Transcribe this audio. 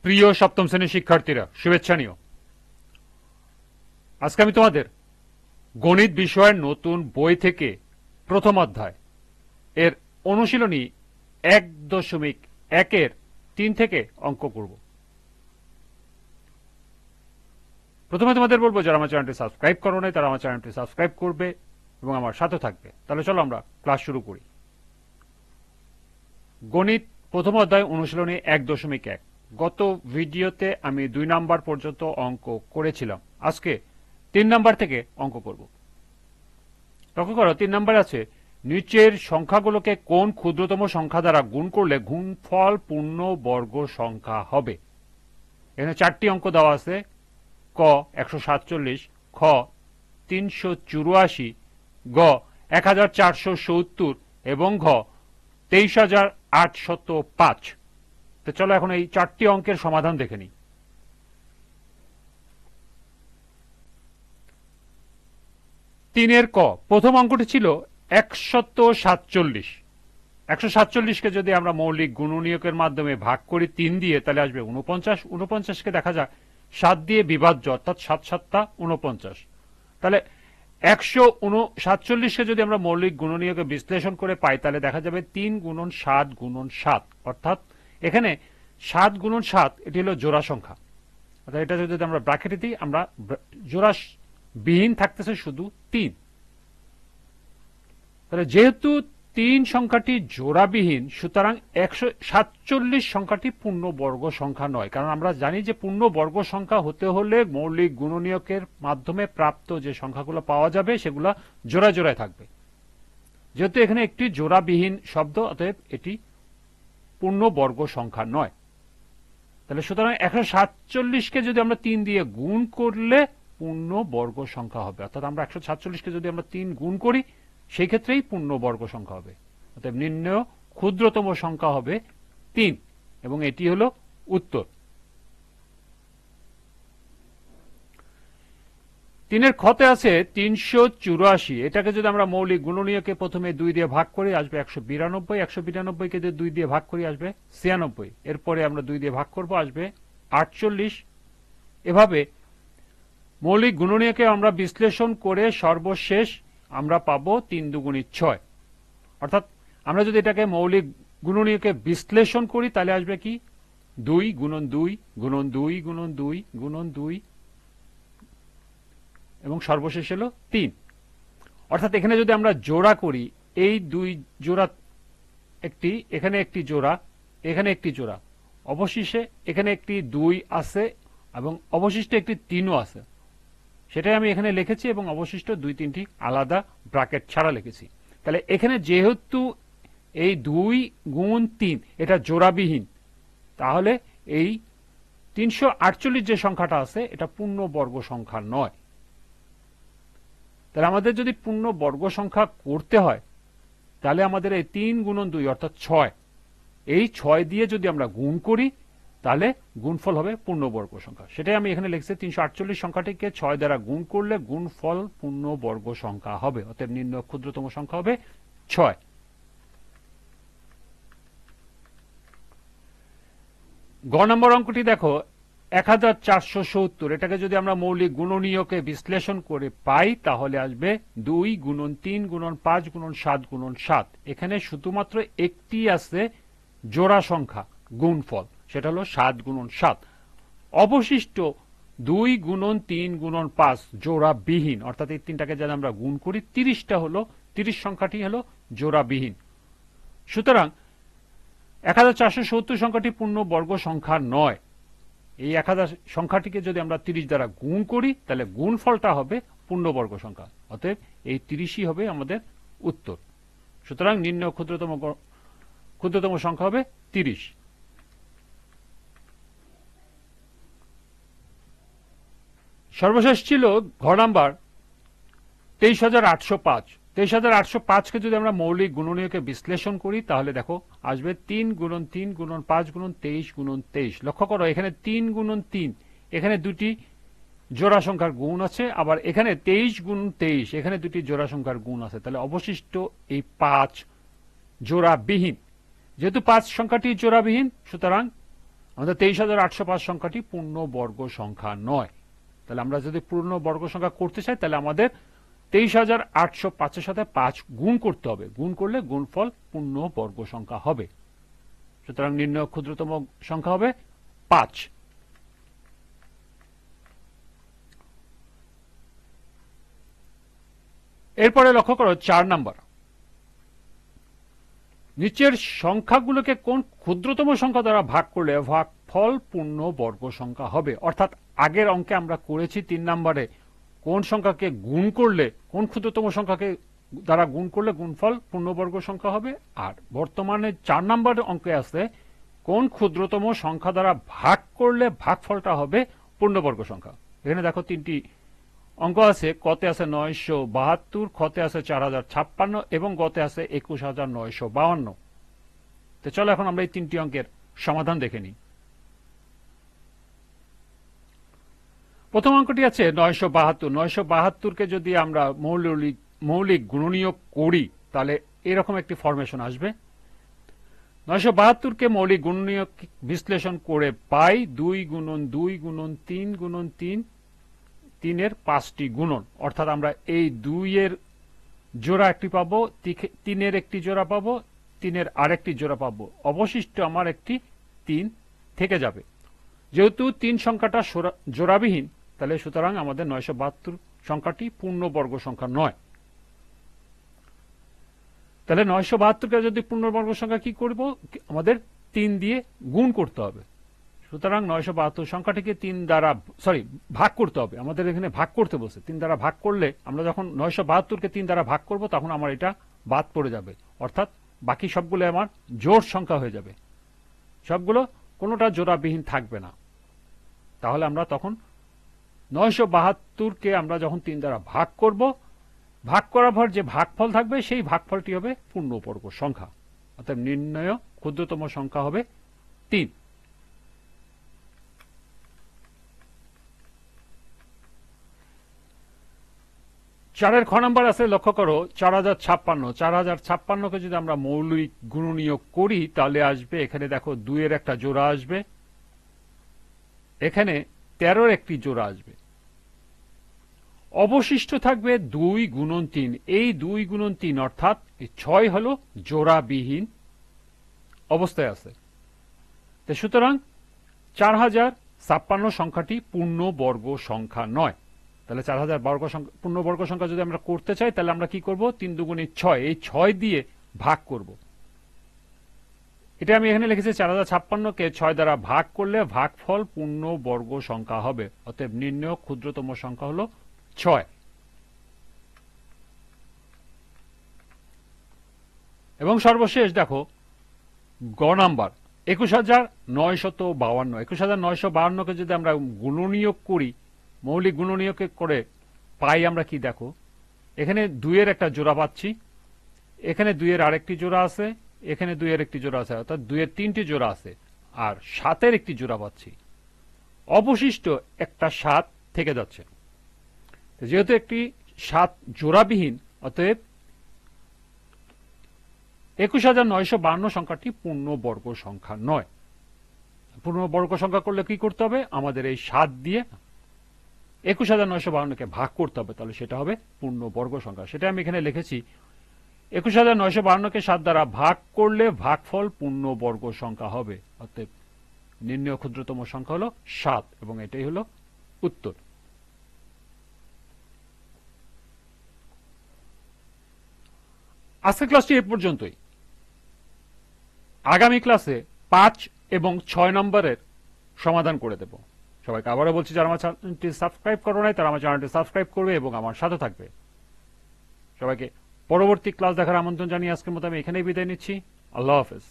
প্রিয় সপ্তম শ্রেণীর শিক্ষার্থীরা, শুভেচ্ছা নিও। আজকে আমি তোমাদের গণিত বিষয়ের নতুন বই থেকে প্রথম অধ্যায় এর অনুশীলনী 1.1 3 থেকে অঙ্ক করব। প্রথমে তোমাদের বলবো, যারা আমার চ্যানেলটি সাবস্ক্রাইব করো নাই তারা আমার চ্যানেলটি সাবস্ক্রাইব করবে এবং আমার সাথে থাকবে। তাহলে চলো আমরা ক্লাস শুরু করি। গণিত প্রথম অধ্যায় অনুশীলনী 1.1। গত ভিডিওতে আমি 2 নাম্বার পর্যন্ত অঙ্ক করেছিলাম। আজকে 3 নাম্বার থেকে অঙ্ক করব। লক্ষ্য করো, 3 নাম্বার আছে, নিচের সংখ্যাগুলোকে কোন ক্ষুদ্রতম সংখ্যা দ্বারা গুণ করলে গুণফল পূর্ণ বর্গ সংখ্যা হবে। এখানে 4টি অঙ্ক দেওয়া আছে। ক 147, খ 384, গ 1470 এবং ঘ 23805। তো চলো এখন এই 4টি অঙ্কের সমাধান দেখে নিই। 3 ক প্রথম অঙ্কটি ছিল 147। 147কে যদি আমরা মৌলিক গুণনীয়কের মাধ্যমে ভাগ করি 3 দিয়ে, তাহলে আসবে 49। 49কে দেখা যায় 7 দিয়ে বিভাজ্য, অর্থাৎ 7 7 49। তাহলে 147কে যদি আমরা মৌলিক গুণনীয়কে বিশ্লেষণ করে পাই, তাহলে দেখা যাবে 3 × 7 × 7, অর্থাৎ এখানে 7 × 7 এটি হলো জোড়া সংখ্যা। অর্থাৎ এটা যদি আমরা ব্র্যাকেটে দিই, আমরা জোড়া বিহীন থাকতেছে শুধু 3। তাহলে যেহেতু 3 সংখ্যাটি জোড়াবিহীন, সুতরাং 147 সংখ্যাটি পূর্ণবর্গ সংখ্যা নয়। কারণ আমরা জানি যে পূর্ণবর্গ সংখ্যা হতে হলে মৌলিক গুণনীয়কের মাধ্যমে প্রাপ্ত যে সংখ্যাগুলো পাওয়া যাবে সেগুলো জোড়ায় জোড়ায় থাকবে। যেহেতু এখানে একটি জোড়াবিহীন শব্দ, অতএব এটি পূর্ণবর্গ সংখ্যা নয়। তাহলে সুতরাং 147কে যদি আমরা 3 দিয়ে গুণ করলে পূর্ণবর্গ সংখ্যা হবে। অর্থাৎ আমরা 147কে যদি আমরা 3 গুণ করি, সেই ক্ষেত্রেই পূর্ণবর্গ সংখ্যা হবে। অতএব নির্ণেয় ক্ষুদ্রতম সংখ্যা হবে 3 এবং এটি হলো উত্তর। 3 খতে আছে 384। এটাকে যদি আমরা মৌলিক গুণনীয়কে প্রথমে 2 দিয়ে ভাগ করি, আসবে 192। 192কে যদি 2 দিয়ে ভাগ করি, আসবে 96। এরপরে আমরা 2 দিয়ে ভাগ করব, আসবে 48। এভাবে মৌলিক গুণনীয়কে আমরা বিশ্লেষণ করে সর্বশেষ আমরা পাবো 3 2 6। অর্থাৎ আমরা যদি এটাকে মৌলিক গুণনীয়কে বিশ্লেষণ করি, তাহলে আসবে কি 2 × 2 × 2 × 2 × 2 এবং সর্বশেষ হলো 3। অর্থাৎ এখানে যদি আমরা জোড়া করি, এই 2 জোড়া, একটি এখানে একটি জোড়া, এখানে একটি জোড়া, অবশেষে এখানে একটি 2 আছে এবং অবশিষ্ট একটি 3ও আছে। সেটাই আমি এখানে লিখেছি এবং অবশিষ্ট 2 3টি আলাদা ব্র্যাকেট ছাড়া লিখেছি। তাহলে এখানে যেহেতু এই 2 × 3 এটা জোড়াবিহীন, তাহলে এই 348 যে সংখ্যাটা আছে এটা পূর্ণবর্গ সংখ্যা নয়। তাহলে আমাদের যদি পূর্ণবর্গ সংখ্যা করতে হয়, তাহলে আমাদের এই 3 × 2 অর্থাৎ 6, এই 6 দিয়ে যদি আমরা গুণ করি, তাহলে গুণফল হবে পূর্ণবর্গ সংখ্যা। সেটাই আমি এখানে লিখছি, 348 সংখ্যাটিকে 6 দ্বারা গুণ করলে গুণফল পূর্ণবর্গ সংখ্যা হবে। অতএব নির্ণয় ক্ষুদ্রতম সংখ্যা হবে 6। গ নম্বর অঙ্কটি দেখো, 1470। এটাকে যদি আমরা মৌলিক গুণনীয়কে বিশ্লেষণ করে পাই, তাহলে আসবে 2 × 3 × 5 × 7 × 7। এখানে শুধুমাত্র একটি আছে জোড়া সংখ্যা গুণফল, সেটা হলো 7 × 7। অবশিষ্ট 2 × 3 × 5 জোড়াবিহীন, অর্থাৎ এই 3টাকে যদি আমরা গুণ করি, 30টা হলো, 30 সংখ্যাটি হলো জোড়াবিহীন। সুতরাং 1470 সংখ্যাটি পূর্ণবর্গ সংখ্যা নয়। এই 1000 সংখ্যাটিকে যদি আমরা 30 দ্বারা গুণ করি, তাহলে গুণফলটা হবে পূর্ণবর্গ সংখ্যা। অতএব এই 30ই হবে আমাদের উত্তর। সুতরাং নির্ণয় ক্ষুদ্রতম সংখ্যা হবে 30। সর্বশেষ ছিল ঘ নাম্বার 23805। 23805কে যদি আমরা মৌলিক গুণনীয়কে বিশ্লেষণ করি, তাহলে দেখো আসবে 3 × 3 × 5 × 23 × 23। লক্ষ্য করো, এখানে 3 × 3, এখানে 2টি জোড়া সংখ্যার গুণ আছে, আবার এখানে 23 × 23, এখানে 2টি জোড়া সংখ্যার গুণ আছে। তাহলে অবশিষ্ট এই 5 জোড়াবিহীন। যেহেতু 5 সংখ্যাটি জোড়াবিহীন, সুতরাং আমাদের 23,805 সংখ্যাটি পূর্ণবর্গ সংখ্যা নয়। তাহলে আমরা যদি পূর্ণবর্গ সংখ্যা করতে চাই তাহলে আমাদের 23,805 সাথে 5 গুণ করতে হবে, গুণ করলে গুণফল পূর্ণবর্গ সংখ্যা হবে। সুতরাং নির্ণয় ক্ষুদ্রতম সংখ্যা হবে 5। এরপরে লক্ষ্য করো 4 নাম্বার, নিচের সংখ্যাগুলোকে কোন ক্ষুদ্রতম সংখ্যা দ্বারা ভাগ করলে ভাগফল পূর্ণবর্গ সংখ্যা হবে। অর্থাৎ আগের অঙ্কে আমরা করেছি 3 নম্বরে কোন সংখ্যাকে গুণ করলে, কোন ক্ষুদ্রতম সংখ্যাকে দ্বারা গুণ করলে গুণফল পূর্ণবর্গ সংখ্যা হবে, আর বর্তমানে 4 নম্বর অঙ্কে আছে কোন ক্ষুদ্রতম সংখ্যা দ্বারা ভাগ করলে ভাগফলটা হবে পূর্ণবর্গ সংখ্যা। এখানে দেখো 3টি অঙ্ক আছে, কতে আছে 972, খতে আছে 4056 এবং গতে আছে 21,952। তো চলো এখন আমরা এই 3টি অঙ্কের সমাধান দেখে নিই। প্রথম অঙ্কটি আছে 972। 972কে যদি আমরা মৌলিক গুণনীয়ক করি তাহলে এরকম একটি ফরমেশন আসবে। 972কে মৌলিক গুণনীয়ক বিশ্লেষণ করে পাই 2 গুণন 2 গুণন 3 গুণন 3, 3-এর 5টি গুণন। অর্থাৎ আমরা এই 2-এর জোড়া একটি পাবো, 3-এর একটি জোড়া পাবো, 3-এর আরেকটি জোড়া পাবো, অবশিষ্ট আমার একটি 3 থেকে যাবে। যেহেতু 3 সংখ্যাটা জোড়াবিহীন তাহলে সুতরাং আমাদের 972 সংখ্যাটি পূর্ণবর্গ সংখ্যা নয়। তাহলে 972কে যদি পূর্ণবর্গ সংখ্যা কি করব, আমাদের 3 দিয়ে গুণ করতে হবে। সুতরাং 972 সংখ্যাটিকে 3 দ্বারা ভাগ করতে হবে। আমাদের এখানে ভাগ করতে বসে 3 দ্বারা ভাগ করলে আমরা যখন 972কে 3 দ্বারা ভাগ করব তখন আমার এটা বাদ পড়ে যাবে, অর্থাৎ বাকি সবগুলো আমার জোড় সংখ্যা হয়ে যাবে, সবগুলো কোনোটা জোড়াবিহীন থাকবে না। তাহলে আমরা তখন 972কে আমরা যখন 3 দ্বারা ভাগ করব, ভাগ করার পর যে ভাগফল থাকবে সেই ভাগফলটি হবে পূর্ণবর্গ সংখ্যা। অর্থাৎ নির্ণয় ক্ষুদ্রতম সংখ্যা হবে 3। চারের খ নাম্বার আছে, লক্ষ্য করো 4056। 4056কে যদি আমরা মৌলিক গুণনীয়ক করি তাহলে আসবে, এখানে দেখো 2-এর একটা জোড়া আসবে, এখানে 13-এর একটি জোড়া আসবে, অবশিষ্ট থাকবে 2 গুণন 3। এই 2 গুণন 3 অর্থাৎ 6 হলো জোড়াবিহীন অবস্থায় আছে। সুতরাং 4056 সংখ্যাটি পূর্ণবর্গ সংখ্যা নয়। তাহলে 4000 পূর্ণবর্গ সংখ্যা যদি আমরা করতে চাই তাহলে আমরা কি করব, 3 দুগুণে 6, এই 6 দিয়ে ভাগ করব। এটা আমি এখানে লিখেছি 4056কে 6 দ্বারা ভাগ করলে ভাগফল পূর্ণবর্গ সংখ্যা হবে। অতএব নির্ণয় ক্ষুদ্রতম সংখ্যা হলো 6। এবং সর্বশেষ দেখো গ নাম্বার 21,952। 21,952কে যদি আমরা গুণনীয়ক করি, মৌলিক গুণনীয়ক করে পাই আমরা কি, দেখো এখানে 2-এর একটা জোড়া পাচ্ছি, এখানে 2-এর আরেকটি জোড়া আছে, এখানে 2-এর একটি জোড়া আছে, অর্থাৎ 2-এর 3টি জোড়া আছে, আর 7-এর একটি জোড়া পাচ্ছি, অবশিষ্ট একটা 7 থেকে যাচ্ছে। যেহেতু একটি 7 জোড়াবিহীন, অতএব 21,952 সংখ্যাটি পূর্ণবর্গ সংখ্যা নয়। পূর্ণবর্গ সংখ্যা করলে কি করতে হবে, আমাদের এই 7 দিয়ে 21,952কে ভাগ করতে হবে, তাহলে সেটা হবে পূর্ণবর্গ সংখ্যা। সেটা আমি এখানে লিখেছি, 21,952কে 7 দ্বারা ভাগ করলে ভাগফল পূর্ণবর্গ সংখ্যা হবে। অতএব নির্ণয় ক্ষুদ্রতম সংখ্যা হলো 7 এবং এটাই হলো উত্তর। আজকের ক্লাসটি এ পর্যন্তই। আগামী ক্লাসে 5 এবং 6 নম্বরের সমাধান করে দেব। সবাইকে আবারও বলছি, যারা আমার চ্যানেলটি সাবস্ক্রাইব করো নাই তারা আমার চ্যানেলটি সাবস্ক্রাইব করবে এবং আমার সাথে থাকবে। সবাইকে পরবর্তী ক্লাস দেখার আমন্ত্রণ জানিয়ে আজকের মতো আমি এখানেই বিদায় নিচ্ছি। আল্লাহ হাফেজ।